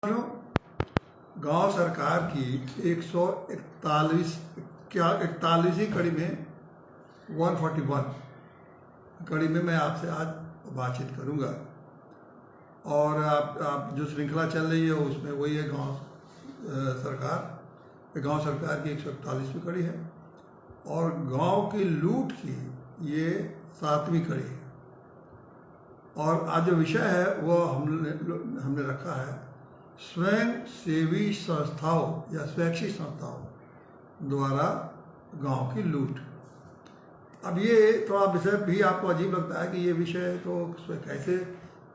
गांव सरकार की 141वीं कड़ी में 141 कड़ी में मैं आपसे आज बातचीत करूंगा। और आप जो श्रृंखला चल रही है उसमें वही है गांव सरकार की 141वीं कड़ी है और गांव की लूट की ये 7वीं कड़ी है। और आज जो विषय है वो हमने रखा है स्वयं सेवी संस्थाओं या स्वैच्छिक संस्थाओं द्वारा गांव की लूट। अब ये थोड़ा विषय भी आपको अजीब लगता है कि ये विषय तो कैसे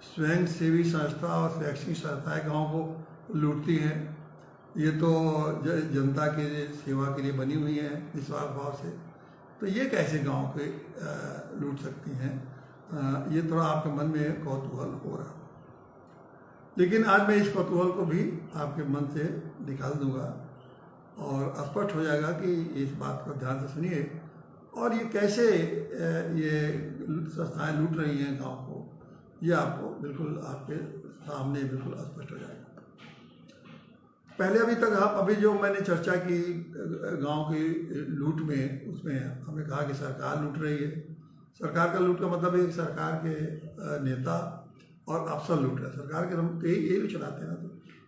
स्वयं सेवी संस्था और स्वैच्छिक संस्थाएं गांव को लूटती हैं। ये तो जनता के सेवा के लिए बनी हुई है निस्वार्थ भाव से, तो ये कैसे गांव के लूट सकती हैं। ये थोड़ा आपके मन में कौतूहल हो रहा, लेकिन आज मैं इस कौतूहल को भी आपके मन से निकाल दूंगा और स्पष्ट हो जाएगा कि इस बात को ध्यान से सुनिए और ये कैसे ये संस्थाएं लूट रही हैं गांव को, ये आपको बिल्कुल आपके सामने बिल्कुल स्पष्ट हो जाएगा। पहले अभी जो मैंने चर्चा की गांव की लूट में, उसमें हमने कहा कि सरकार लूट रही है। सरकार का लूट का मतलब है कि सरकार के नेता और अफसर लूट रहे हैं। सरकार के हम यही भी चलाते हैं ना,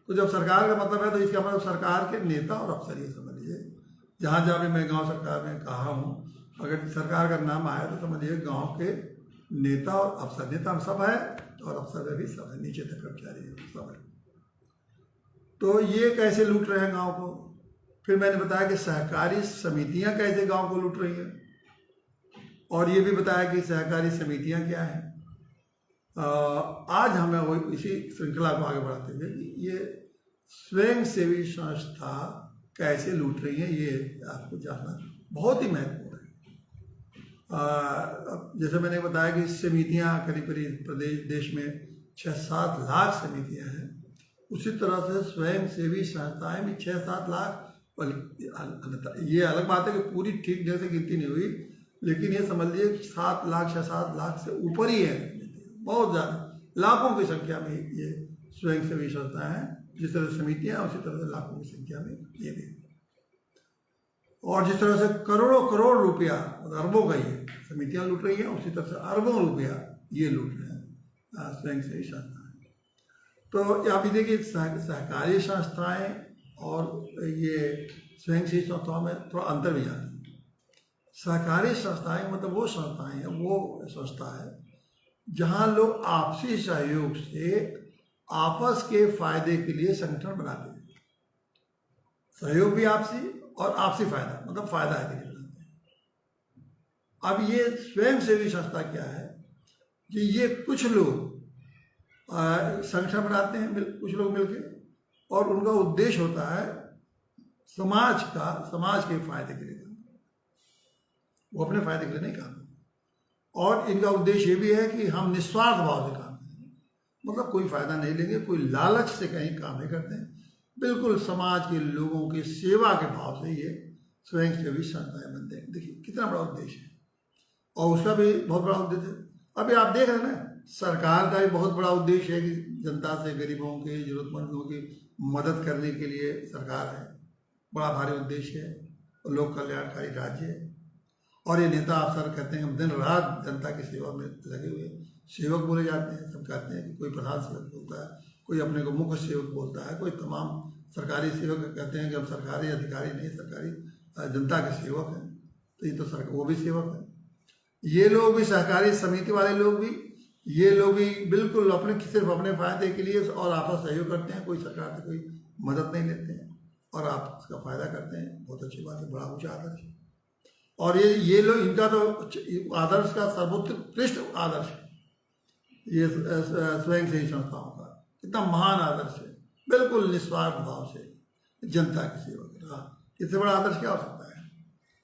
तो जब सरकार का मतलब है तो इसका मतलब सरकार के नेता और अफसर, ये समझ लीजिए। जहाँ जहाँ भी मैं गांव सरकार में कहा हूँ, अगर सरकार का नाम आया तो समझिए गांव के नेता और अफसर, नेता सब है और अफसर में भी सब है, नीचे तक कर्मचारी सब है। तो ये कैसे लूट रहे हैं गाँव को। फिर मैंने बताया कि सहकारी समितियाँ कैसे गाँव को लूट रही हैं और ये भी बताया कि सहकारी समितियाँ क्या हैं। आज हमें वो इसी श्रृंखला को आगे बढ़ाते हुए ये स्वयं सेवी संस्था कैसे लूट रही है, ये आपको जानना बहुत ही महत्वपूर्ण है। जैसे मैंने बताया कि समितियाँ करीब देश में 6-7 लाख समितियाँ हैं, उसी तरह से स्वयं सेवी संस्थाएं भी 6-7 लाख। ये अलग बात है कि पूरी ठीक ढंग से गिनती नहीं हुई, लेकिन ये समझ लीजिए 7 लाख 6-7 लाख से ऊपर ही है, बहुत ज़्यादा लाखों की संख्या में ये स्वयं सेवी संस्थाएं हैं। जिस तरह से समितियाँ, उसी तरह से लाखों की संख्या में ये भी। और जिस तरह से करोड़ रुपया, अरबों का ये समितियाँ लूट रही हैं, उसी तरह से अरबों रुपया ये लूट रहे हैं स्वयं सेवी संस्थाएं। तो आप देखिए सहकारी संस्थाएं और ये स्वयं सेवी संस्थाओं में थोड़ा अंतर भी आता है। सहकारी संस्थाएं मतलब वो संस्थाएं हैं, वो संस्था है जहां लोग आपसी सहयोग से आपस के फायदे के लिए संगठन बनाते हैं। सहयोग भी आपसी और आपसी फायदा, मतलब फायदा के लिए बनाते हैं। अब ये स्वयं सेवी संस्था क्या है कि ये कुछ लोग संगठन बनाते हैं, कुछ लोग मिलके, और उनका उद्देश्य होता है समाज के फायदे के लिए काम, वो अपने फायदे के लिए नहीं काम। और इनका उद्देश्य ये भी है कि हम निस्वार्थ भाव से काम करेंगे, मतलब कोई फायदा नहीं लेंगे, कोई लालच से कहीं काम नहीं करते हैं, बिल्कुल समाज के लोगों की सेवा के भाव से ये स्वयं सेवी संस्थाएं बनते हैं। देखिए कितना बड़ा उद्देश्य है, और उसका भी बहुत बड़ा उद्देश्य है। अभी आप देख रहे हैं ना, सरकार का भी बहुत बड़ा उद्देश्य है कि जनता से, गरीबों के, जरूरतमंदों की मदद करने के लिए सरकार है, बड़ा भारी उद्देश्य है, और लोक कल्याणकारी राज्य है। और ये नेता अफसर कहते हैं हम दिन रात जनता की सेवा में लगे हुए सेवक बोले जाते हैं। सब कहते हैं कि कोई प्रधान सेवक बोलता है, कोई अपने को मुख्य सेवक बोलता है, कोई तमाम सरकारी सेवक कहते हैं कि हम सरकारी अधिकारी नहीं, सरकारी जनता के सेवक हैं। तो ये तो वो भी सेवक है। ये लोग भी, सहकारी समिति वाले लोग भी, ये लोग भी बिल्कुल सिर्फ अपने फायदे के लिए और आपस सहयोग करते हैं, कोई सरकार से कोई मदद नहीं लेते हैं और आप उसका फायदा करते हैं। बहुत अच्छी बात है, बड़ा ऊँचा आदर्श है। और ये लोग, इनका तो आदर्श का सर्वोत्कृष्ट आदर्श है ये स्वयं सेवी संस्थाओं का, इतना महान आदर्श है, बिल्कुल निस्वार्थ भाव से जनता की सेवा करना। इससे बड़ा आदर्श क्या हो सकता है।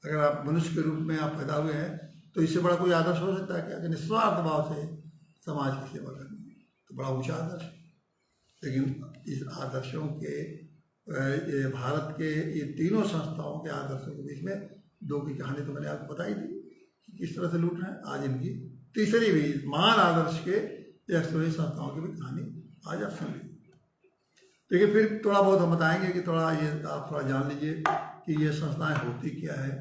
अगर आप मनुष्य के रूप में आप पैदा हुए हैं तो इससे बड़ा कोई आदर्श हो सकता है क्या, कि निस्वार्थ भाव से समाज की सेवा करनी, तो बड़ा ऊंचा आदर्श है। लेकिन इस आदर्शों के, भारत के ये तीनों संस्थाओं के आदर्शों के बीच में दो की कहानी तो मैंने आपको बताई थी कि किस तरह से लूट रहे हैं। आज इनकी तीसरी भी महान आदर्श के स्वयं संस्थाओं की भी कहानी आज आप सुन लीजिए। लेकिन फिर थोड़ा बहुत हम बताएंगे कि थोड़ा ये आप थोड़ा जान लीजिए कि ये संस्थाएं होती क्या है,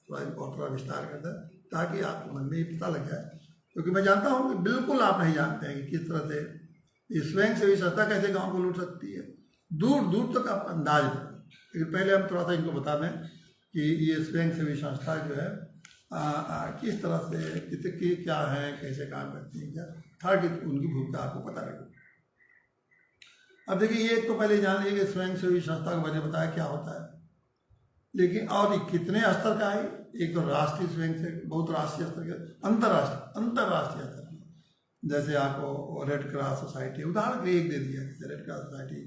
थोड़ा विस्तार करता है, ताकि आपके मन में ये पता लग जाए। क्योंकि मैं जानता हूँ कि बिल्कुल आप नहीं जानते हैं कि किस तरह से ये स्वयं सेवी संस्था कैसे गांव को लूट सकती है, दूर दूर तक आप अंदाज करें। लेकिन पहले हम थोड़ा सा इनको बता दें कि ये स्वयं सेवी संस्था जो है किस तरह से कितनी क्या है, कैसे काम करती है, क्या ताकि उनकी भूमिका आपको पता लगे। अब देखिए, ये तो पहले जान लीजिए कि स्वयं सेवी संस्था को मैंने बताया क्या होता है, लेकिन और कितने स्तर का है। एक तो राष्ट्रीय स्वयं से, बहुत राष्ट्रीय स्तर के, अंतर्राष्ट्रीय स्तर के, जैसे आपको रेड क्रॉस सोसाइटी उदाहरण के लिए एक दे दिया, जैसे रेड क्रॉस सोसाइटी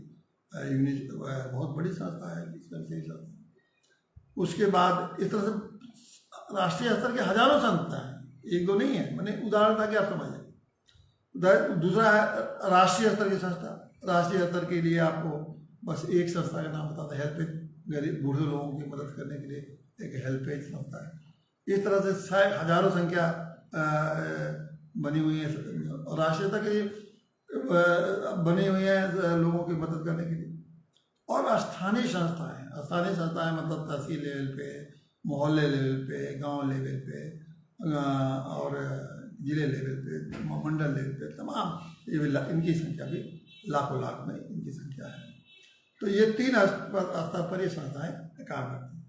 यूनिट बहुत बड़ी संस्था है स्वयं सेवी संस्था। उसके बाद इस तरह से राष्ट्रीय स्तर के हजारों संस्था हैं, एक दो नहीं है, मैंने उदाहरण था कि आप समझें। दूसरा है राष्ट्रीय स्तर की संस्था। राष्ट्रीय स्तर के लिए आपको बस एक संस्था का नाम बताता है, हेल्पेज, गरीब बूढ़े लोगों की मदद करने के लिए एक हेल्पेज संस्था है। इस तरह से हजारों संख्या बनी हुई है राष्ट्रीय स्तर की, बनी हुई है लोगों की मदद करने के लिए। और स्थानीय संस्थाएं मतलब तहसील लेवल पे, मोहल्ले लेवल पे, गांव लेवल पे, और जिले लेवल पे, मंडल लेवल पे, तमाम ये इनकी संख्या भी लाखों लाख में इनकी संख्या है। तो ये 3 स्तर पर ये संस्थाएं काम करती हैं।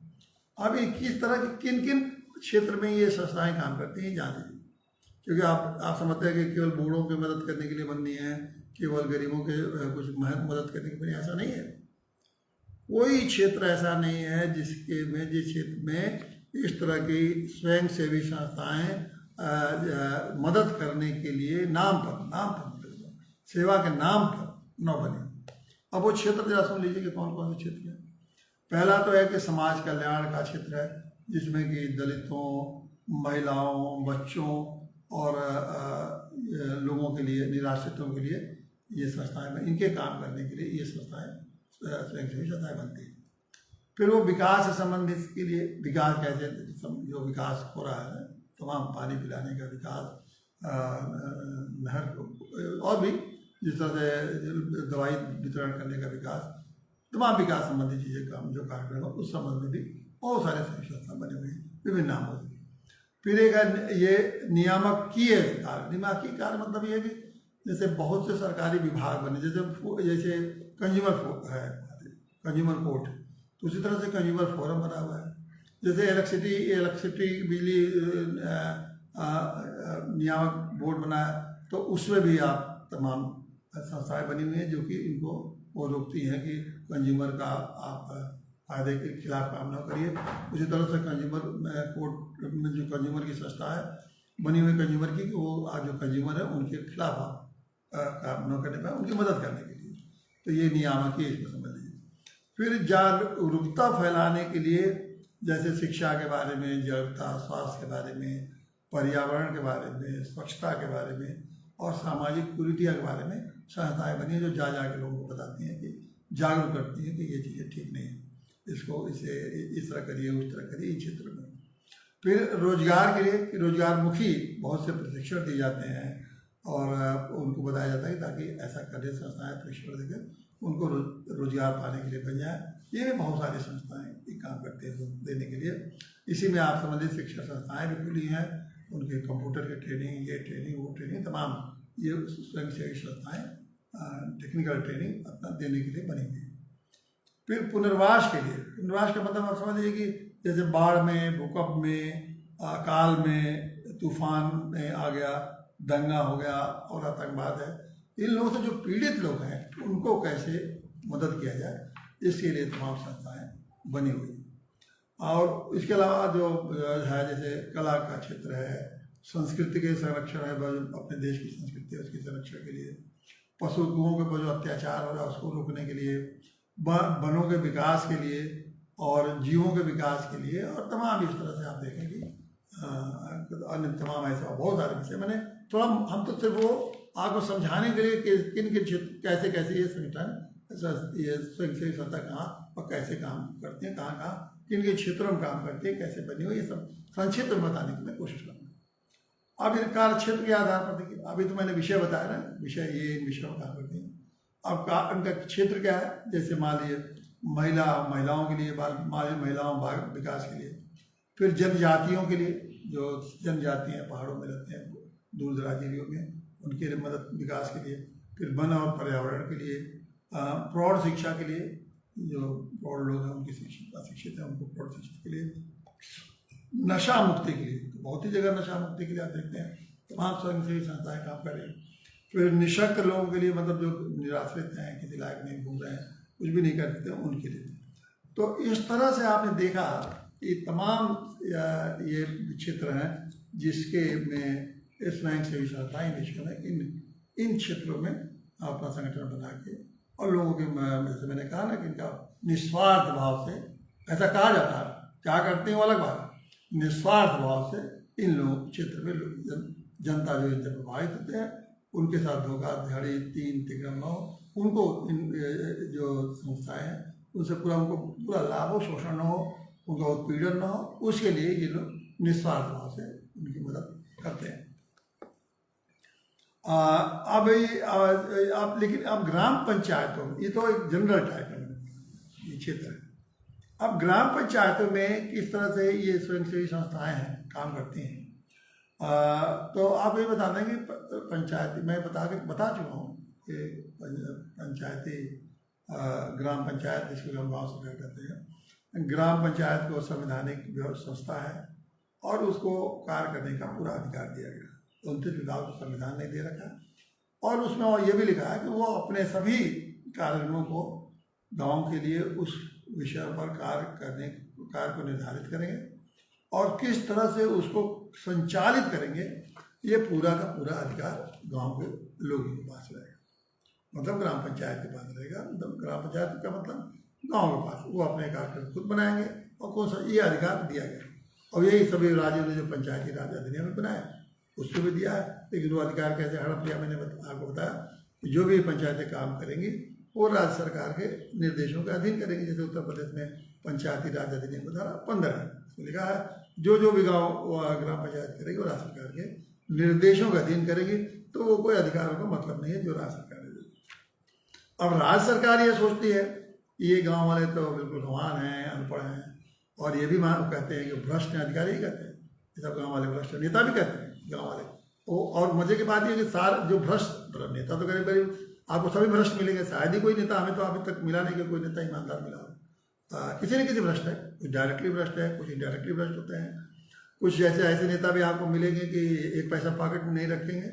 अब ये किस तरह की किन किन क्षेत्र में ये संस्थाएं काम करती हैं जान लीजिए। क्योंकि आप समझते हैं कि केवल बूढ़ों की मदद करने के लिए बननी है, केवल गरीबों के कुछ मदद करने के लिए, ऐसा नहीं है। कोई क्षेत्र ऐसा नहीं है जिस क्षेत्र में इस तरह की स्वयं सेवी संस्थाएं मदद करने के लिए नाम पर सेवा के नाम पर न बने। अब वो क्षेत्र जरा सुन लीजिए कि कौन कौन से क्षेत्र हैं। पहला तो है कि समाज कल्याण का क्षेत्र है, जिसमें कि दलितों, महिलाओं, बच्चों और लोगों के लिए, निराश्रितों के लिए ये संस्थाएं, इनके काम करने के लिए ये संस्थाएं स्वयं सेवी संस्थाएं बनती हैं। फिर वो विकास से संबंधित के लिए, विकास कैसे, जो विकास हो रहा है, तमाम पानी पिलाने का विकास, नहर, और भी जिस तरह से दवाई वितरण करने का विकास, तमाम विकास संबंधी चीज़ें काम जो कार्यक्रम हो, उस संबंध में भी बहुत सारे संस्था बने हुए हैं विभिन्न नामों से। फिर एक है ये नियामकीय कार्य। नियामकीय कार्य मतलब ये है कि जैसे बहुत से सरकारी विभाग बने, जैसे कंज्यूमर है, कंज्यूमर कोर्ट, तो उसी तरह से कंज्यूमर फोरम बना हुआ है। जैसे इलेक्ट्रिसिटी बिजली नियामक बोर्ड बना है, तो उसमें भी आप तमाम संस्थाएं बनी हुई हैं जो कि इनको वो रोकती हैं कि कंज्यूमर का आप फायदे के खिलाफ काम न करिए। उसी तरह से कंज्यूमर कोर्ट में जो कंज्यूमर की संस्था है बनी हुई कंज्यूमर की, वो आज जो कंज्यूमर है उनके खिलाफ आप काम न करने पाए, उनकी मदद करने के लिए, तो ये नियामक ही इसको समझ लीजिए। फिर जागरूकता फैलाने के लिए, जैसे शिक्षा के बारे में, जागरूकता, स्वास्थ्य के बारे में, पर्यावरण के बारे में, स्वच्छता के बारे में और सामाजिक कुरीतियों के बारे में संस्थाएं बनी है, जो जा के लोगों को बताती हैं कि जागरूक करती हैं कि ये चीज़ें ठीक नहीं है, इसको इसे इस तरह करिए, उस तरह करिए इस क्षेत्र में। फिर रोजगार के लिए, रोजगारमुखी बहुत से प्रशिक्षण दिए जाते हैं और उनको बताया जाता है ताकि ऐसा करने संस्थाएं प्रशिक्षण देकर उनको रोजगार पाने के लिए बन जाए। ये भी बहुत सारी संस्थाएं काम करते हैं देने के लिए। इसी में आप संबंधित शिक्षा संस्थाएं भी खुली हैं, उनके कंप्यूटर की ट्रेनिंग, ये ट्रेनिंग, वो ट्रेनिंग, तमाम ये स्वयं सेवी संस्थाएं टेक्निकल ट्रेनिंग अपना देने के लिए बनी हुई है। फिर पुनर्वास के लिए, पुनर्वास का मतलब आप समझ लीजिए कि जैसे बाढ़ में, भूकंप में, अकाल में, तूफान में आ गया, दंगा हो गया और आतंकवाद है, इन लोगों से जो पीड़ित लोग हैं उनको कैसे मदद किया जाए, इसके लिए तमाम संस्थाएं बनी हुई हैं। और इसके अलावा जो है जैसे कला का क्षेत्र है, संस्कृति के संरक्षण है, अपने देश की संस्कृति है उसके संरक्षण के लिए, पशुओं के ऊपर जो अत्याचार हो रहा है उसको रोकने के लिए, वनों के विकास के लिए और जीवों के विकास के लिए, और तमाम इस तरह से आप देखेंगे अन्य तमाम ऐसे बहुत सारे विषय। मैंने थोड़ा, हम तो सिर्फ वो आपको समझाने के लिए कि किन किन क्षेत्र कैसे ये संगठन, ये स्वयं सेवी संस्था कहाँ और कैसे काम करते हैं, कहाँ कहाँ किन किन क्षेत्रों में काम करते हैं, कैसे बनी हुई, ये सब संक्षिप्त में बताने की मैं कोशिश करूँगा। अब इन कार्य क्षेत्र के आधार पर देखिए, अभी तो मैंने विषय बताया ना, विषय ये इन विषयों में काम करते हैं। अब का उनका क्षेत्र क्या है, जैसे मान लीजिए महिलाओं के लिए महिलाओं विकास के लिए, फिर जनजातियों के लिए, जो जनजाति हैं पहाड़ों में रहते हैं दूर दराज एरियो में, उनके लिए मदद विकास के लिए, फिर वन और पर्यावरण के लिए, प्रौढ़ शिक्षा के लिए, जो प्रौढ़ लोग हैं उनकी शिक्षित हैं उनको प्रौढ़ शिक्षा के लिए, नशा मुक्ति के लिए, तो बहुत ही जगह नशा मुक्ति के लिए आप देखते हैं तमाम स्वयंसेवी संस्थाएं काम कर रही हैं। फिर निःशक्त लोगों के लिए, मतलब जो निराश्रित हैं, किसी लायक नहीं, घूम रहे हैं, कुछ भी नहीं कर सकते, उनके लिए। तो इस तरह से आपने देखा ये तमाम ये क्षेत्र हैं जिसके में स्वयंसेवी संस्थाएं देशों में इन क्षेत्रों में अपना संगठन बना के, और लोगों के, जैसे मैंने कहा ना कि इनका निस्वार्थ भाव से, ऐसा कहा जाता है, क्या करते हैं वो अलग बात, निस्वार्थ भाव से इन लोगों के क्षेत्र में जनता जो इनसे प्रभावित होते हैं उनके साथ धोखाधड़ी, तिगड़म न हो, उनको इन जो संस्थाएं हैं उनसे पूरा लाभ हो, शोषण न हो, उनका उत्पीड़न न हो, उसके लिए ये लोग निस्वार्थ भाव से उनकी मदद करते हैं। लेकिन अब ग्राम पंचायतों में, ये तो एक जनरल टाइप है ये क्षेत्र है, अब ग्राम पंचायतों में किस तरह से ये स्वयंसेवी संस्थाएं हैं काम करती हैं। तो आप ये बता दें कि पंचायती, मैं बता चुका हूँ कि पंचायती ग्राम पंचायत जिसको हम गाँव से कहते हैं, ग्राम पंचायत को संवैधानिक संस्था है और उसको कार्य करने का पूरा अधिकार दिया गया। 29 विभाग को संविधान ने दे रखा है और उसमें और ये भी लिखा है कि वो अपने सभी कार्यक्रमों को गाँव के लिए उस विषय पर कार्य को निर्धारित करेंगे और किस तरह से उसको संचालित करेंगे, ये पूरा का पूरा अधिकार गांव के लोगों के पास रहेगा, मतलब ग्राम पंचायत के पास रहेगा। मतलब ग्राम पंचायत का मतलब गांव के पास, वो अपने कार्यक्रम खुद बनाएंगे और कौन सा ये अधिकार दिया गया। और यही सभी राज्यों ने जो पंचायती राज अधिनियम में बनाया उससे भी दिया है। लेकिन वो अधिकार कैसे हड़प लिया, मैंने आपको बताया कि जो भी पंचायतें काम करेंगी वो राज्य सरकार के निर्देशों के अधीन करेंगे। जैसे उत्तर प्रदेश में पंचायती राज अधिनियम धारा 15 है, उसमें लिखा है जो भी गाँव ग्राम पंचायत करेगी वो राज्य सरकार के निर्देशों के अधीन करेगी, तो वो कोई अधिकारों का मतलब नहीं है जो राज्य सरकार ने देती। अब राज्य सरकार ये सोचती है ये गांव वाले तो बिल्कुल गंवार हैं, अनपढ़ हैं, और ये भी कहते हैं कि भ्रष्ट हैं, अधिकारी ही कहते हैं, ये सब गाँव वाले भ्रष्ट, नेता भी कहते हैं गाँव वाले। और मजे की बात ये कि सारे जो भ्रष्ट नेता तो करीब करीब आपको सभी भ्रष्ट मिलेंगे, शायद ही कोई नेता, हमें तो अभी तक मिला नहीं कि कोई नेता ईमानदार मिला हो। किसी न किसी भ्रष्ट है, कुछ डायरेक्टली भ्रष्ट है, कुछ इनडायरेक्टली भ्रष्ट होते हैं। कुछ जैसे ऐसे नेता भी आपको मिलेंगे कि एक पैसा पॉकेट में नहीं रखेंगे,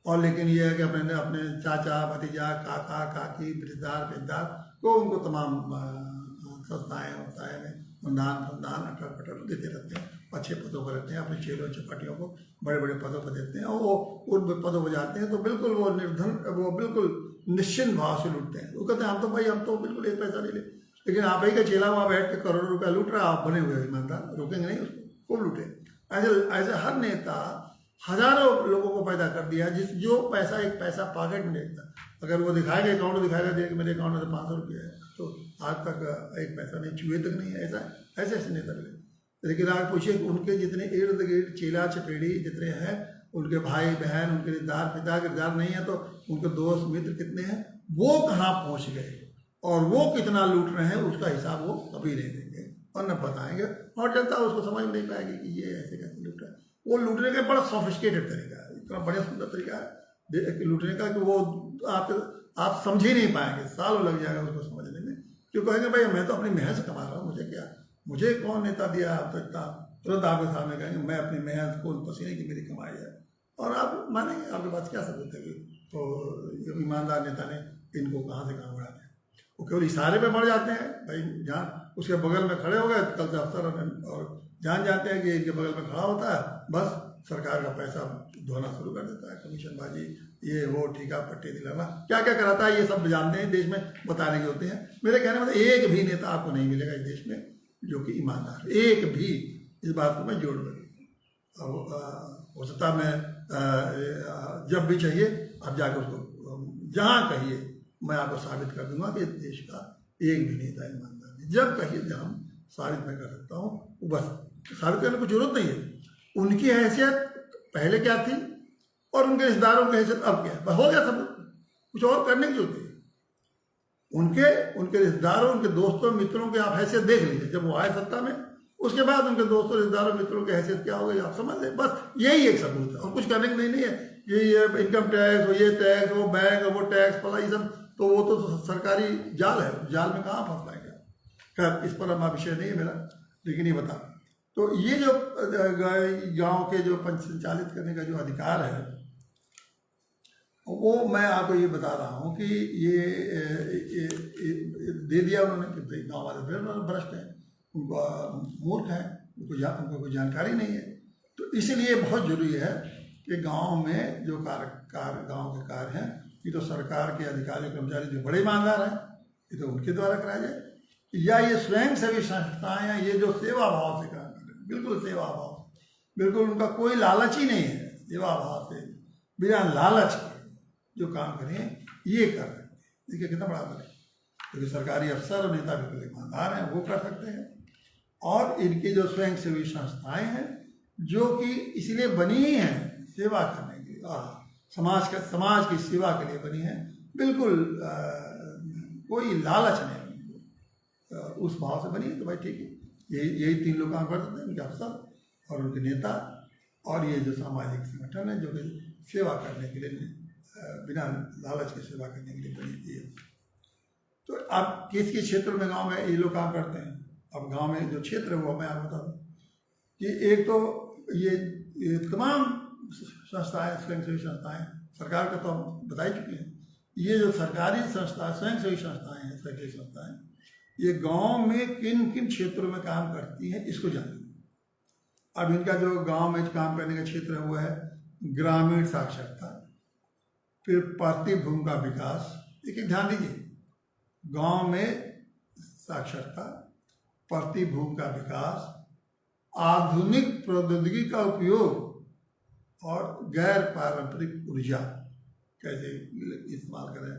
और लेकिन ये है कि अपने चाचा, भतीजा, काका, काकी, रिश्तेदार, पेशदार को उनको तमाम संस्थाएँ में अनुदान अटर पटर देते रहते हैं, अच्छे पदों पर रहते हैं, अपने चेलों चपाटियों को बड़े बड़े पदों पर देते हैं, और वो उन पदों पर जाते हैं तो बिल्कुल वो निर्धन, वो बिल्कुल निश्चिंत भाव से लूटते हैं। वो कहते हैं हम तो बिल्कुल एक पैसा नहीं ले, लेकिन आप ही का चेला वहाँ बैठ के करोड़ों रुपया लूट रहा है, आप बने हुए ईमानदार, रोकेंगे नहीं उसको, खूब लूटे। ऐसे हर नेता हजारों लोगों को पैदा कर दिया जो पैसा एक पैसा पॉकेट में देखता, अगर वो दिखाएगा अकाउंट दिखाएगा देख मेरे अकाउंट में तो 500 रुपये है, तो आज तक एक पैसा नहीं, छुए तक नहीं है। ऐसे नेता मिले। लेकिन आप पूछिए उनके जितने इर्द गिर्द चेला चपेड़ी जितने हैं, उनके भाई बहन, उनके रिश्तेदार, पिता के रिश्तेदार नहीं है तो उनके दोस्त मित्र कितने हैं, वो कहाँ पहुँच गए और वो कितना लूट रहे हैं, उसका हिसाब वो कभी नहीं देंगे और न बताएंगे, और जनता उसको समझ नहीं पाएगी कि ये ऐसे कैसे लूट रहा है। वो लूटने का बड़ा सोफिस्टिकेटेड तरीका है, इतना बढ़िया सुंदर तरीका है लूटने का कि वो आप समझ ही नहीं पाएंगे, सालों लग जाएगा उसको समझने में। क्यों कहेंगे भाई मैं तो अपनी मेहनत से कमा रहा हूँ, मुझे क्या, मुझे कौन नेता दिया आप तो इतना, तुरंत आपके सामने कहेंगे मैं अपनी मेहनत खून पसीने की मेरी कमाई है, और आप मानेंगे, आपके पास क्या सबूत है कि तो ईमानदार नेता ने इनको कहाँ से कहाँ बढ़ा दिया। वो केवल इशारे पे बढ़ जाते हैं भाई, जहाँ उसके बगल में खड़े हो गए कल से अफसर और जान जाते हैं कि इनके बगल में खड़ा होता है, बस सरकार का पैसा धोना शुरू कर देता है, कमीशनबाजी, ये वो ठीका पट्टी दिलाना, क्या क्या कराता है ये सब जानते हैं, देश में बताने के होते हैं। मेरे कहने में एक भी नेता आपको नहीं मिलेगा इस देश में जो कि ईमानदार, एक भी, इस बात को मैं जोड़ दूँ। हो सकता मैं जब भी चाहिए आप जाकर उसको जहाँ कहिए मैं आपको साबित कर दूंगा कि देश का एक भी नेता ईमानदार नहीं। जब कहिए जब हम साबित मैं कर सकता हूँ, बस साबित करने की जरूरत नहीं है। उनकी हैसियत पहले क्या थी और उनके रिश्तेदारों की हैसियत अब क्या है, हो गया सब, कुछ और करने की जरूरत है। उनके उनके रिश्तेदारों, उनके दोस्तों मित्रों की आप हैसियत देख लीजिए। जब वो आए सत्ता में, उसके बाद उनके दोस्तों रिश्तेदारों मित्रों की हैसियत क्या हो गई आप समझ लें। बस यही एक सबूत है, और कुछ करने की नहीं है कि ये इनकम टैक्स, वो ये टैक्स, वो बैंक, वो टैक्स फला, ये सब तो वो तो सरकारी जाल है, जाल में कहाँ फंस पाएंगे। खैर इस पर हमारा विषय नहीं है मेरा, लेकिन ये बता, तो ये जो गांव के जो पंच संचालित करने का जो अधिकार है, वो मैं आपको ये बता रहा हूँ कि ये दे दिया उन्होंने कि भाई गाँव वाले फिर भ्रष्ट हैं, उनको मूर्ख हैं, उनको कोई जानकारी नहीं है। तो इसीलिए बहुत जरूरी है कि गांव में जो गांव के कार्य हैं, ये तो सरकार के अधिकारी कर्मचारी जो बड़े ईमानदार हैं, ये तो उनके द्वारा कराया जाए, या ये स्वयं सेवी संस्थाएं हैं, ये जो सेवा भाव से काम कर रहे हैं, बिल्कुल सेवा भाव, बिल्कुल उनका कोई लालच ही नहीं है, सेवा भाव से बिना लालच के जो काम करें ये कर सकते हैं। देखिए कितना बड़ा अंतर है, क्योंकि सरकारी अफसर और नेता बिल्कुल ईमानदार हैं, वो कर सकते हैं। और इनकी जो स्वयं सेवी संस्थाएं हैं, जो कि इसलिए बनी ही हैं सेवा करने के लिए, और समाज की सेवा के लिए बनी है, बिल्कुल कोई लालच नहीं उस भाव से बनी है। तो भाई ठीक है, यही तीन लोग काम कर सकते हैं, उनके अफसर और उनके नेता, और ये जो सामाजिक संगठन है जो कि सेवा करने के लिए, बिना लालच के सेवा करने के लिए बनी थी। तो अब किस किस क्षेत्र में गांव में ये लोग काम करते हैं। अब गांव में जो क्षेत्र है वो मैं आपको बता दूँ कि एक तो ये तमाम संस्थाएं, स्वयंसेवी संस्थाएं, सरकार का तो हम बता ही चुके हैं। ये जो सरकारी संस्था स्वयंसेवी संस्थाएं हैं, स्वयंसेवी संस्थाएं, ये गांव में किन किन क्षेत्रों में काम करती हैं इसको जानिए। अब इनका जो गांव में काम करने का क्षेत्र है वो है ग्रामीण साक्षरता, फिर पार्थिव भूमि का विकास। देखिए ध्यान दीजिए, गांव में साक्षरता, पार्थिव भूमि का विकास, आधुनिक प्रौद्योगिकी का उपयोग और गैर पारंपरिक ऊर्जा कैसे इस्तेमाल करें,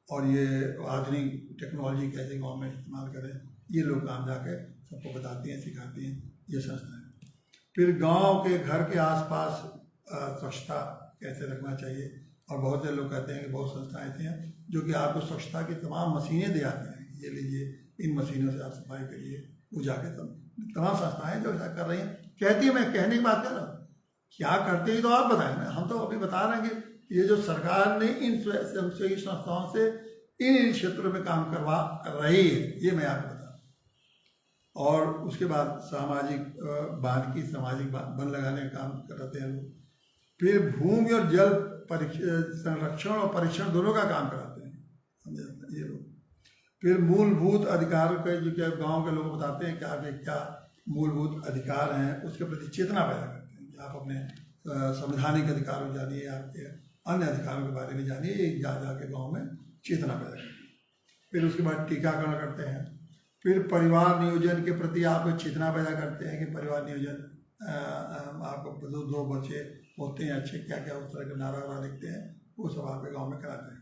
और ये आधुनिक टेक्नोलॉजी कैसे गांव में इस्तेमाल करें, ये लोग काम जाके सबको बताती हैं, सिखाती हैं ये संस्थाएं। फिर गांव के घर के आसपास स्वच्छता कैसे रखना चाहिए, और बहुत से लोग कहते हैं कि बहुत संस्थाएं ऐसी हैं जो कि आपको स्वच्छता की तमाम मशीनें दे आते हैं, ये लीजिए इन मशीनों से आप सफाई करिए, वो जाके तमाम संस्थाएं जो ऐसा कर रही हैं कहती है। मैं कहने की बात कर रहा हूँ, क्या करते हैं तो आप बताएं ना, हम तो अभी बता रहे हैं कि ये जो सरकार ने इन स्वयंसेवी संस्थाओं से इन क्षेत्रों में काम करवा रही है, ये मैं आपको बता। और उसके बाद सामाजिक सामाजिक वन लगाने का काम करते हैं लोग। फिर भूमि और जल संरक्षण और परीक्षण दोनों का काम कराते हैं, समझे ये लोग। फिर मूलभूत अधिकार के जो क्या गाँव के लोग बताते हैं कि आपके क्या मूलभूत अधिकार हैं, उसके प्रति चेतना पैदा करते हैं कि आप अपने संवैधानिक अधिकारों जानिए, आपके अन्य अधिकारों के बारे में जानिए, एक जाके गाँव में चेतना पैदा करते हैं। फिर उसके बाद टीकाकरण करते हैं। फिर परिवार नियोजन के प्रति आप चेतना पैदा करते हैं कि परिवार नियोजन आपको दो बच्चे होते हैं अच्छे, क्या क्या उस तरह के नारा वारा लिखते हैं, वो सब आपके गाँव में कराते हैं।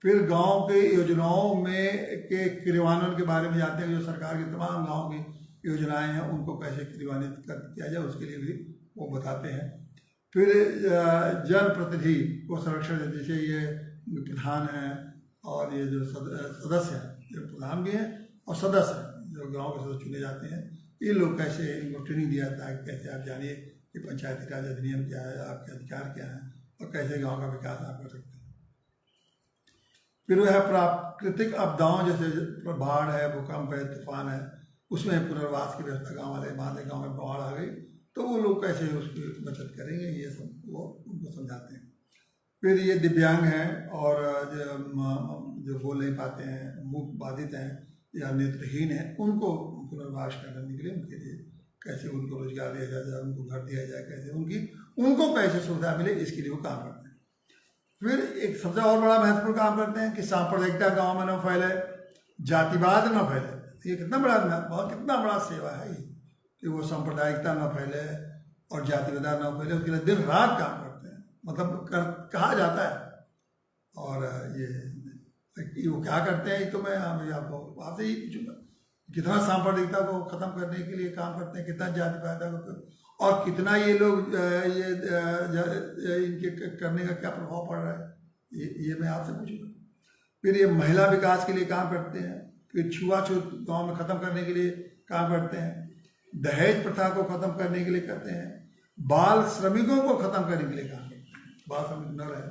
फिर गांव के योजनाओं में के क्रियान्वयन के बारे में जानते हैं, जो सरकार की तमाम गांव की योजनाएं हैं उनको कैसे क्रियान्वित किया जाए, उसके लिए भी वो बताते हैं। फिर जनप्रतिनिधि को संरक्षण, जैसे ये प्रधान हैं और ये जो सदस्य हैं, जो प्रधान भी हैं और सदस्य हैं, जो गाँव के सदस्य चुने जाते हैं, ये लोग कैसे, इनको ट्रेनिंग दिया जाता है कैसे आप जानिए कि पंचायती राज अधिनियम क्या है, आपके अधिकार क्या हैं, और कैसे गाँव का विकास आप कर सकते हैं। फिर वह प्राकृतिक आपदाओं जैसे बाढ़ है, भूकंप है, तूफान है, उसमें पुनर्वास की व्यवस्था गाँव वाले, मान लें गाँव में बाढ़ आ गई तो वो लोग कैसे उसकी बचत करेंगे, ये सब वो उनको समझाते हैं। फिर ये दिव्यांग हैं और जो बोल नहीं पाते हैं, मूक बाधित हैं या नेत्रहीन हैं, उनको पुनर्वास करने के लिए उनके लिए कैसे उनको रोजगार दिया जाए, उनको घर दिया जाए, कैसे उनको कैसे सुविधा मिले, इसके लिए वो काम करते हैं। फिर एक सबसे और बड़ा महत्वपूर्ण काम करते हैं कि सांप्रदायिकता गांव में न फैले, जातिवाद न फैले। ये कितना बड़ा सेवा है ये, कि वो सांप्रदायिकता न फैले और जातिवाद न फैले, उसके लिए दिन रात काम करते हैं, मतलब कहा जाता है। और ये वो क्या करते हैं, ये तो मैं आपको आपसे ही पूछूंगा, कितना सांप्रदायिकता को खत्म करने के लिए काम करते हैं, कितना जातिवाद को, और कितना ये लोग इनके करने का क्या प्रभाव पड़ रहा है, ये मैं आपसे पूछूंगा। फिर ये महिला विकास के लिए काम करते हैं, फिर छुआछूत गांव में ख़त्म करने के लिए काम करते हैं, दहेज प्रथा को ख़त्म करने के लिए करते हैं, बाल श्रमिकों को ख़त्म करने के लिए काम करते हैं, बाल श्रमिक न रहे,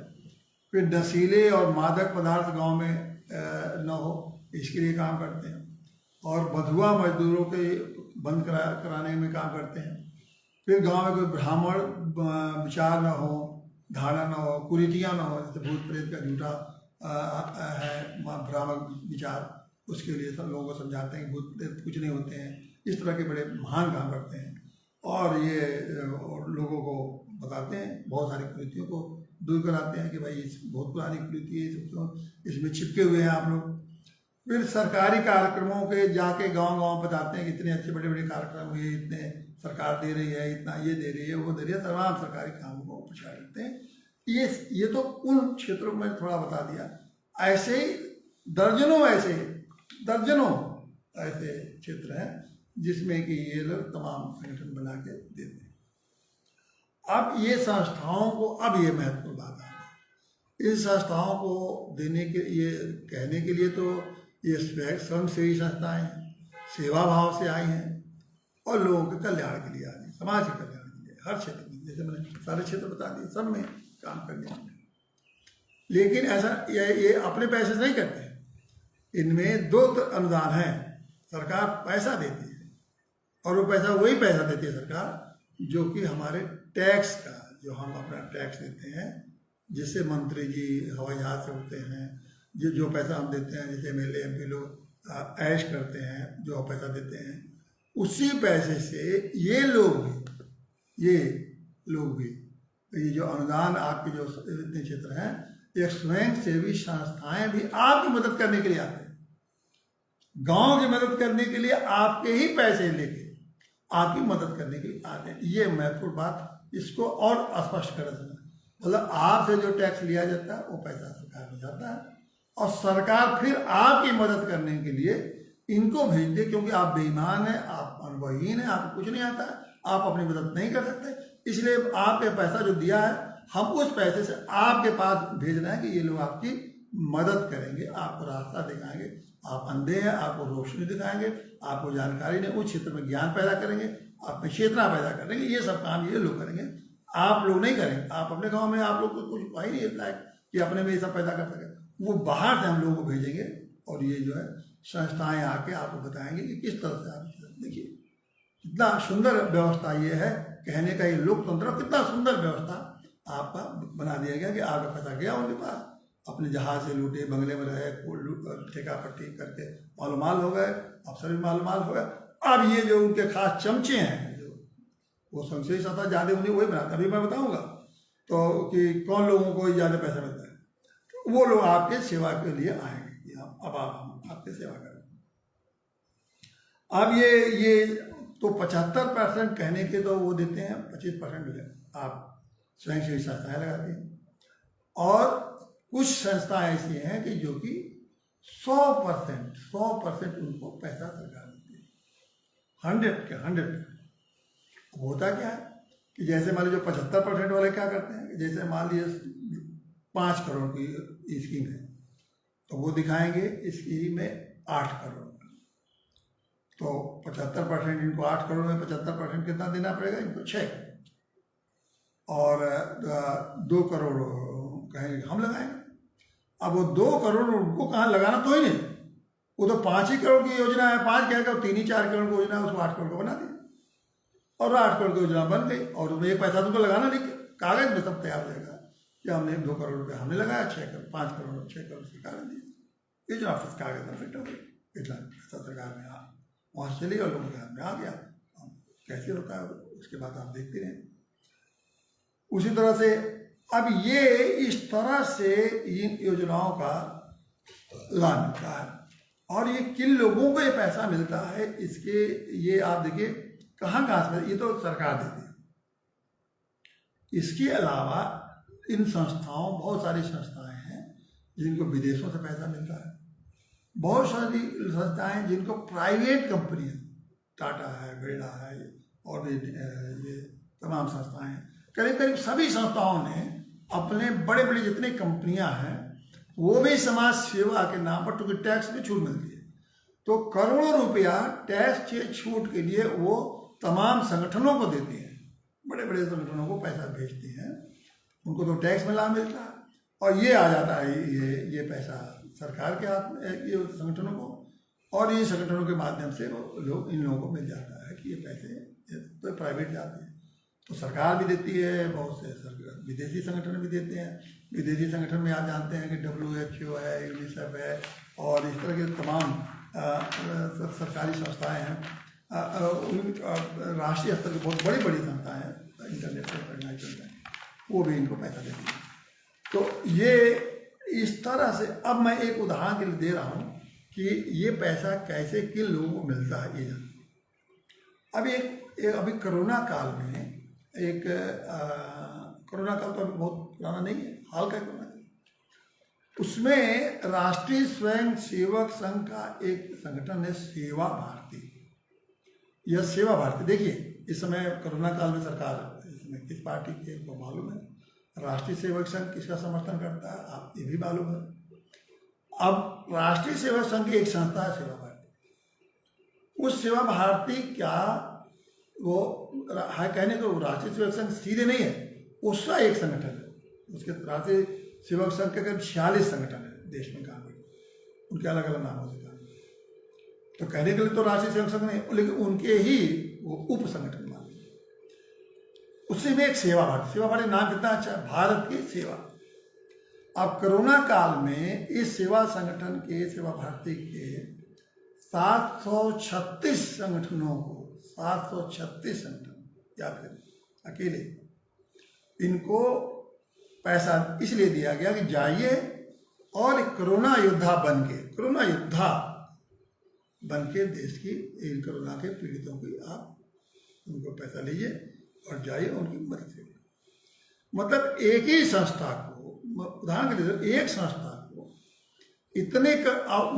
फिर नशीले और मादक पदार्थ गांव में न हो इसके लिए काम करते हैं, और बंधुआ मजदूरों के बंद कराने में काम करते हैं, फिर गांव में कोई ब्राह्मण विचार न हो, धारणा न हो, कुरीतियाँ न हो, जैसे भूत प्रेत का झूठा है भ्रामक विचार, उसके लिए सब लोगों को समझाते हैं कि भूत प्रेत कुछ नहीं होते हैं। इस तरह के बड़े महान काम करते हैं और ये लोगों को बताते हैं, बहुत सारी कुरीतियों को दूर कराते हैं कि भाई इस बहुत पुरानी कुरीति है, तो इसमें चिपके हुए हैं आप लोग। फिर सरकारी कार्यक्रमों के जाके गांव-गांव बताते हैं कि इतने अच्छे बड़े-बड़े कार्यक्रम हुए, इतने सरकार दे रही है, इतना ये दे रही है, वो दे रही है, तमाम सरकारी कामों को प्रचार करते हैं। ये तो उन क्षेत्रों में थोड़ा बता दिया, ऐसे ही दर्जनों ऐसे क्षेत्र हैं जिसमें कि ये लोग तमाम संगठन बना के देते हैं। अब ये संस्थाओं को, अब ये महत्वपूर्ण बात है, इन संस्थाओं को देने के, ये कहने के लिए तो ये स्वयंसेवी संस्थाएं हैं, सेवा भाव से आई हैं और लोगों के कल्याण के लिए आई हैं, समाज के कल्याण के लिए, हर क्षेत्र में, जैसे मैंने सारे क्षेत्र बता दिए, सब में काम करने में। लेकिन ऐसा ये अपने पैसे से नहीं करते हैं, इनमें दो अनुदान हैं, सरकार पैसा देती है और वो पैसा वही पैसा देती है सरकार जो कि हमारे टैक्स का, जो हम अपना टैक्स देते हैं, जिससे मंत्री जी हवाई जहाज से उड़ते हैं, जो पैसा हम देते हैं, जैसे MLA MP लोग ऐश करते हैं, जो पैसा देते हैं, उसी पैसे से ये लोग भी ये जो अनुदान आपके जो इतने क्षेत्र हैं, ये स्वयं सेवी संस्थाएं भी आपकी मदद करने के लिए आते हैं, गांव की मदद करने के लिए आपके ही पैसे लेके आपकी मदद करने के लिए आते हैं। ये महत्वपूर्ण बात, इसको और स्पष्ट कर देना, मतलब आपसे जो टैक्स लिया जाता है वो पैसा सरकार में जाता है और सरकार फिर आपकी मदद करने के लिए इनको भेज दे, क्योंकि आप बेईमान हैं, आप अनुभवहीन हैं, आपको कुछ नहीं आता है, आप अपनी मदद नहीं कर सकते, इसलिए आपके पैसा जो दिया है हम उस पैसे से आपके पास भेज रहे हैं कि ये लोग आपकी मदद करेंगे, आपको रास्ता दिखाएंगे, आप अंधे हैं, आपको रोशनी दिखाएंगे, आपको जानकारी नहीं, उस क्षेत्र में ज्ञान पैदा करेंगे, आप में चेतना पैदा करेंगे, ये सब काम ये लोग करेंगे, आप लोग नहीं करेंगे। आप अपने गांव में आप लोग को कुछ ही नहीं इतना है कि अपने में ये सब पैदा कर सकें, वो बाहर से हम लोगों को भेजेंगे और ये जो है संस्थाएं आके आपको बताएंगे कि किस तरह से आप, देखिए कितना सुंदर व्यवस्था ये है, कहने का ये लोकतंत्र, कितना सुंदर व्यवस्था आपका बना दिया गया कि आपका पैसा गया उनके पास, अपने जहाज से लूटे, बंगले में रहे, ठेका पट्टी करके मालूमाल हो गए, अफसर भी मालूमाल हो गए। अब ये जो उनके खास चमचे हैं, जो वो संशय सत्ता ज़्यादा उन्हें वही बनाते, अभी मैं बताऊंगा तो कि कौन लोगों को ज़्यादा पैसा मिलता है, तो वो लोग आपके सेवा के लिए आएंगे कि अब आप आपकी सेवा करें। अब ये तो 75% कहने के तो वो देते हैं, 25% आप स्वयंसेवी संस्थाएं लगाती हैं, और कुछ संस्थाएं ऐसी हैं कि जो कि 100% उनको पैसा सरकार देती है, 100%। होता क्या है कि जैसे मान लीजिए 75% वाले क्या करते हैं कि जैसे मान लीजिए 5 करोड़ की स्कीम है तो वो दिखाएंगे स्कीम में 8 करोड़, तो 75% इनको 8 करोड़ में 75% कितना देना पड़ेगा इनको, 6 करोड़, और 2 करोड़ कहेंगे हम लगाएंगे। अब वो 2 करोड़ उनको कहाँ लगाना तो ही नहीं, वो तो 5 ही करोड़ की योजना है, 5 कहेगा 3 ही 4 करोड़ की योजना है, उसको 8 करोड़ का बना दिया और 8 करोड़ की योजना बन गई, और उसमें एक पैसा तुमको लगाना नहीं, कागज में सब तैयार हो जाएगा कि हमने 2 करोड़ रुपये हमने लगाया, 5 करोड़ 6 करोड़ सरकार ने दिया, योजना फिर कागज में फिट हो गई, इतना पैसा सरकार में वहाँ चली और लोगों के हाथ में आ गया। कैसे होता है उसके बाद आप देखते रहें। उसी तरह से अब ये इस तरह से इन योजनाओं का लाभ मिलता है और ये किन लोगों को ये पैसा मिलता है, इसके ये आप देखिए कहाँ से, ये तो सरकार देती है। इसके अलावा इन संस्थाओं, बहुत सारी संस्थाएं हैं जिनको विदेशों से पैसा मिलता है, बहुत सारी संस्थाएं जिनको प्राइवेट कंपनियां, टाटा है, बिरला है और भी ये तमाम संस्थाएं, करीब करीब सभी संस्थाओं ने अपने बड़े बड़े जितने कंपनियां हैं वो भी समाज सेवा के नाम पर, क्योंकि टैक्स में छूट मिलती है, तो करोड़ों रुपया टैक्स के छूट के लिए वो तमाम संगठनों को देते हैं, बड़े बड़े संगठनों को पैसा भेजते हैं, उनको तो टैक्स में लाभ मिलता है, और ये आ जाता है ये पैसा सरकार के हाथ में, ये संगठनों को, और ये संगठनों के माध्यम से लोग इन लोगों को मिल जाता है कि ये पैसे तो प्राइवेट जाते हैं, तो सरकार भी देती है, बहुत से विदेशी संगठन भी देते हैं। विदेशी संगठन में आप जानते हैं कि WHO है, यूनिसेफ है, और इस तरह के तमाम सरकारी संस्थाएं हैं, राष्ट्रीय स्तर की बहुत बड़ी बड़ी संस्थाएं हैं, इंटरनेशनल ऑर्गेनाइजेशन, वो भी इनको पैसा देती है। तो ये इस तरह से, अब मैं एक उदाहरण के लिए दे रहा हूँ कि ये पैसा कैसे किन लोगों को मिलता है, ये जान। अभी कोरोना काल में कोरोना काल तो अभी बहुत पुराना नहीं है, हाल का कोरोना, उसमें राष्ट्रीय स्वयं सेवक संघ का एक संगठन है सेवा भारती। यह सेवा भारती, देखिए इस समय कोरोना काल में सरकार इसमें किस पार्टी की है वो मालूम है, राष्ट्रीय सेवक संघ किसका समर्थन करता है आप ये भी मालूम है। अब राष्ट्रीय सेवक संघ की एक संस्था है सेवा भारती, उस सेवा भारती क्या वो है कहने को राष्ट्रीय सेवक संघ सीधे नहीं है, उसका एक संगठन है, उसके राष्ट्रीय सेवक संघ के करीब 46 संगठन है देश में काम करते, उनके अलग अलग नामों से काम, तो कहने के लिए तो राष्ट्रीय सेवक संघ नहीं, लेकिन उनके ही वो उप संगठन मान, उससे में एक सेवा भारती नाम कितना अच्छा है, भारत की सेवा। अब कोरोना काल में इस सेवा संगठन के, सेवा भारती के 736 संगठनों को, 736 संगठन याद करें अकेले, इनको पैसा इसलिए दिया गया कि जाइए और कोरोना योद्धा बन के देश की इन कोरोना के पीड़ितों की आप उनको पैसा लीजिए और जाइए उनकी मदद करिए। मतलब एक ही संस्था को, उदाहरण के लिए एक संस्था को इतने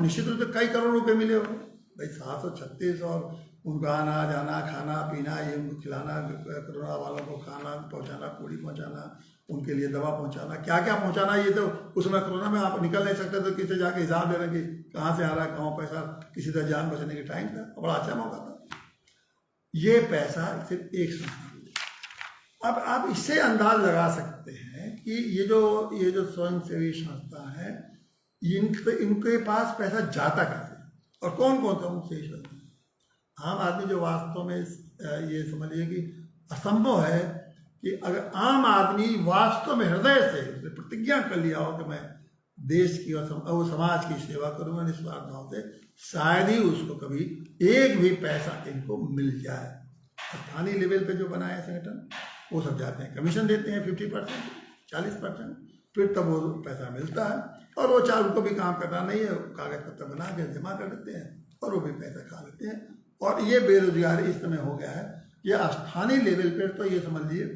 निश्चित रूप से कई करोड़ रुपए मिले होंगे भाई, 736, और उनका आना जाना, खाना पीना, ये उनको खिलाना, कोरोना वालों को खाना पहुंचाना, पूरी पहुंचाना, उनके लिए दवा पहुंचाना, क्या क्या पहुंचाना, ये तो उस समय कोरोना में आप निकल नहीं सकते, तो किसी जाके हिसाब ले रहे कि कहाँ से आ रहा है, कहाँ पैसा, किसी तरह जान बचने के टाइम था, बड़ा अच्छा मौका था। ये पैसा सिर्फ एक संस्था। अब आप इससे अंदाज लगा सकते हैं कि ये जो स्वयंसेवी संस्था है, इनके पास पैसा जाता कैसे, और कौन कौन सा उनसे संस्था। आम आदमी जो वास्तव में ये समझिए कि असंभव है कि अगर आम आदमी वास्तव में हृदय से प्रतिज्ञा कर लिया हो कि मैं देश की और समाज की सेवा करूँगा निस्वार्थ भाव से, शायद ही उसको कभी एक भी पैसा इनको मिल जाए। स्थानीय लेवल पे जो बनाए संगठन वो सब जाते हैं, कमीशन देते हैं 50%, 40%, फिर तब वो पैसा मिलता है, और वो चाहे उनको भी काम करना नहीं है, कागज पत्र बना के जमा कर देते हैं और वो भी पैसा खा लेते हैं। और ये बेरोजगारी इस समय हो गया है, ये स्थानीय लेवल पर तो ये समझ लीजिए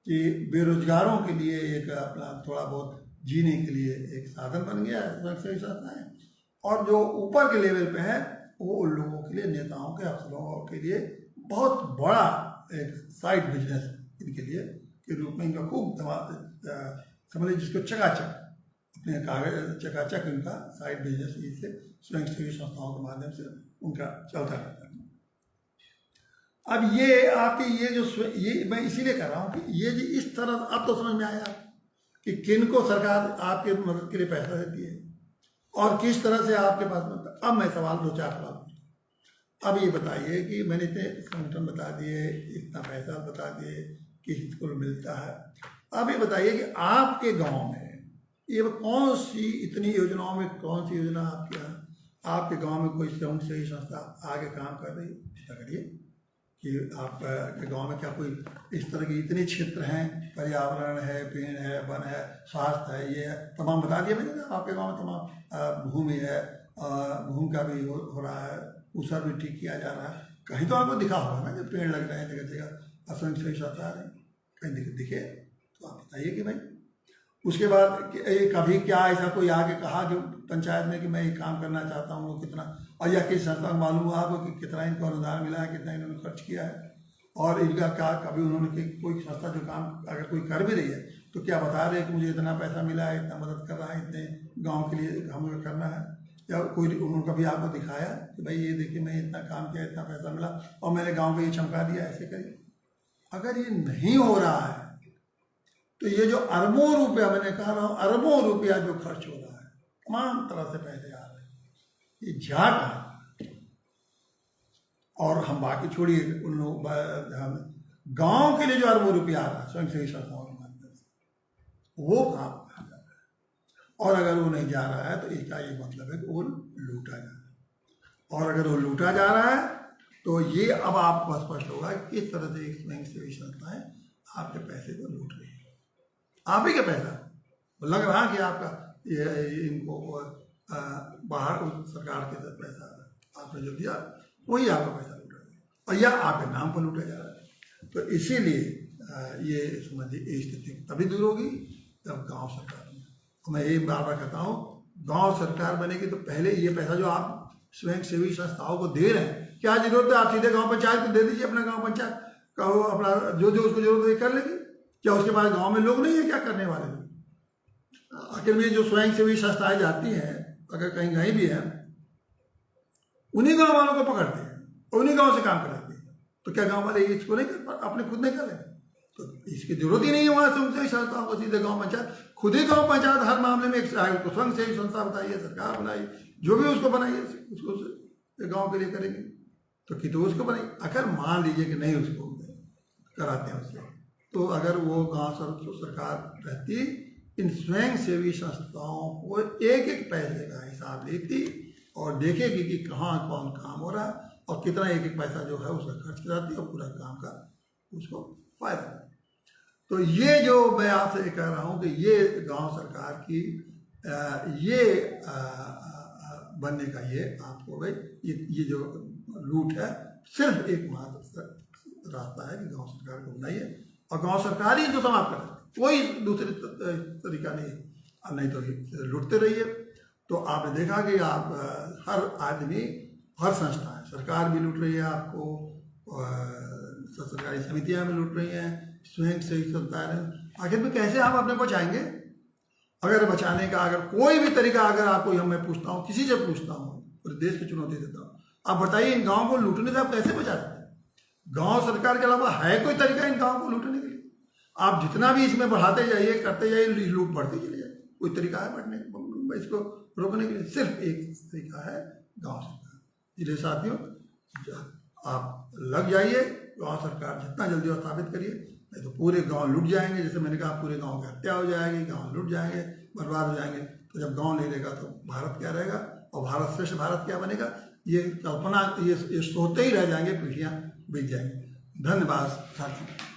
कि बेरोजगारों के लिए एक अपना थोड़ा बहुत जीने के लिए एक साधन बन गया है स्वयंसेवी संस्थाएं, और जो ऊपर के लेवल पे है वो उन लोगों के लिए, नेताओं के, अफसरों के लिए बहुत बड़ा एक साइड बिजनेस इनके लिए के रूप में इनका खूब समझ लीजिए, जिसको चकाचक अपने कागज चकाचक इनका साइड बिजनेस इससे स्वयंसेवी संस्थाओं के माध्यम से उनका चलता रहता है। अब ये आपकी ये मैं इसीलिए कह रहा हूँ कि ये जी इस तरह अब तो समझ में आया कि किन को सरकार आपके मदद के लिए पैसा देती है और किस तरह से आपके पास मिलता है। अब मैं सवाल 2-4 सवाल पूछता, अब ये बताइए कि मैंने इतने संगठन बता दिए, इतना पैसा बता दिए कि किसको मिलता है, अब ये बताइए कि आपके गाँव में ये कौन सी, इतनी योजनाओं में कौन सी योजना आपके यहाँ, आपके गाँव में कोई स्वयंसेवी संस्था आगे काम कर रही है, करिए कि आपके गांव में क्या कोई इस तरह के इतने क्षेत्र हैं, पर्यावरण है, पेड़ है, वन है, स्वास्थ्य है, ये है, तमाम बता दिया मैंने ना, आपके गांव में तमाम भूमि है, भूमि का भी हो रहा है, उसका भी ठीक किया जा रहा है, कहीं तो आपको दिखा होगा ना कि पेड़ लग रहे हैं जगह जगह, स्वयंसेवी संस्था है, कहीं दिखे तो आप बताइए कि भाई। उसके बाद कभी क्या ऐसा कोई आके कहा कि पंचायत में कि मैं ये काम करना चाहता हूँ, कितना, और या किस संस्था को मालूम हुआ आपको कि कितना इनको अनुदान मिला है, कितना इन्होंने खर्च किया है, और इनका क्या कभी उन्होंने कोई संस्था जो काम अगर कोई कर भी रही है तो क्या बता रहे कि मुझे इतना पैसा मिला है, इतना मदद कर रहा है, इतने गांव के लिए हमें करना है, या कोई उन्होंने कभी आपको दिखाया कि भाई ये देखिए मैं इतना काम किया, इतना पैसा मिला और मैंने गांव को ये चमका दिया, ऐसे करिए। अगर ये नहीं हो रहा है तो ये जो अरबों रुपया, मैंने कहा रहा हूँ अरबों रुपया जो खर्च हो रहा है, तमाम तरह से पैसे आ रहे हैं, ये जा कहाँ? और हम बाकी छोड़िए, उन लोग गांव के लिए जो अरबों रुपया आ रहा है स्वयं सेवी संस्थाओं के माध्यम से, वो काम कहा जा रहा है। और अगर वो नहीं जा रहा है तो इसका ये मतलब है कि वो लूटा जा रहा है। और अगर वो लूटा जा रहा है तो ये अब आपको स्पष्ट होगा किस तरह से एक स्वयं सेवी संस्थाएं आपके पैसे को लूट रही है। आप ही का पैसा लग रहा कि आपका इनको बाहर सरकार के साथ पैसा आपने जो दिया वही आपका पैसा लूटा है और या आपके नाम पर लूटा जा रहा है। तो इसीलिए ये समझिए स्थिति तभी दूर होगी जब गांव सरकार में, तो मैं ये बार बार कहता हूँ, गांव सरकार बनेगी तो पहले ये पैसा जो आप स्वयं सेवी संस्थाओं को दे रहे हैं, क्या जरूरत है आप सीधे गांव पंचायत को दे दीजिए, अपना गांव पंचायत कहो अपना जो जो उसको जरूरत है कर लेगी। क्या उसके पास गांव में लोग नहीं है क्या करने वाले लोग? आखिर में जो स्वयं सेवी संस्थाएं जाती हैं अगर कहीं भी है, उन्हीं गांव वालों को पकड़ते हैं और उन्हीं गांव से काम कराते हैं। तो क्या गांव वाले इसको नहीं कर, अपने खुद नहीं कर रहे? तो इसकी जरूरत ही नहीं है वहां स्वयं सेवी संस्थाओं को, सीधे गांव पंचायत खुद ही गांव पंचायत हर मामले में एक स्वयं सेवी संस्था बताइए, सरकार बनाइए, जो भी उसको बनाइए उसको गांव के लिए करेंगे तो कि तो उसको बनाइए। अगर मान लीजिए कि नहीं उसको कराते हैं उससे, तो अगर वो गांव सरकार रहती इन स्वयं सेवी संस्थाओं को एक एक पैसे का हिसाब लेती और देखेगी कि कहाँ कौन काम हो रहा है और कितना एक एक पैसा जो है उसका खर्च कराती और पूरा काम का उसको फायदा। तो ये जो मैं आपसे कह रहा हूँ कि ये गांव सरकार की ये बनने का ये आपको भाई ये जो लूट है सिर्फ एक मात्र रास्ता है कि गांव सरकार को बनाइए और गांव सरकार ही जो समाप्त करे, कोई दूसरी तरीका नहीं है। अब नहीं तो लूटते रहिए। तो आपने देखा कि आप हर आदमी, हर संस्थाएं, सरकार भी लूट रही है आपको, सरकारी समितियां भी लूट रही हैं, स्वयं सेवी संस्थाएं। आखिर में कैसे हम अपने को बचाएंगे? अगर बचाने का अगर कोई भी तरीका अगर आपको मैं पूछता हूँ, किसी से पूछता हूँ, पूरे देश की चुनौती देता हूँ, आप बताइए इन गाँव को लूटने से आप कैसे बचा सकते हैं? गांव सरकार के अलावा है कोई तरीका इन गाँव को लूटने के लिए? आप जितना भी इसमें बढ़ाते जाइए, करते जाइए, लूट बढ़ती चली जाए। कोई तरीका है बढ़ने इसको रोकने के लिए? सिर्फ एक तरीका है, गांव सरकार। इसलिए साथियों आप लग जाइए, गांव सरकार जितना जल्दी और स्थापित करिए, नहीं तो पूरे गांव लूट जाएंगे। जैसे मैंने कहा पूरे गांव की हत्या हो जाएगी, गांव लूट जाएंगे, बर्बाद हो जाएंगे। तो जब गांव नहीं रहेगा तो भारत क्या रहेगा और भारत श्रेष्ठ भारत क्या बनेगा? ये कल्पना, ये सोते ही रह जाएंगे, पीढ़ियां बीत जाएंगी। धन्यवाद साथियों।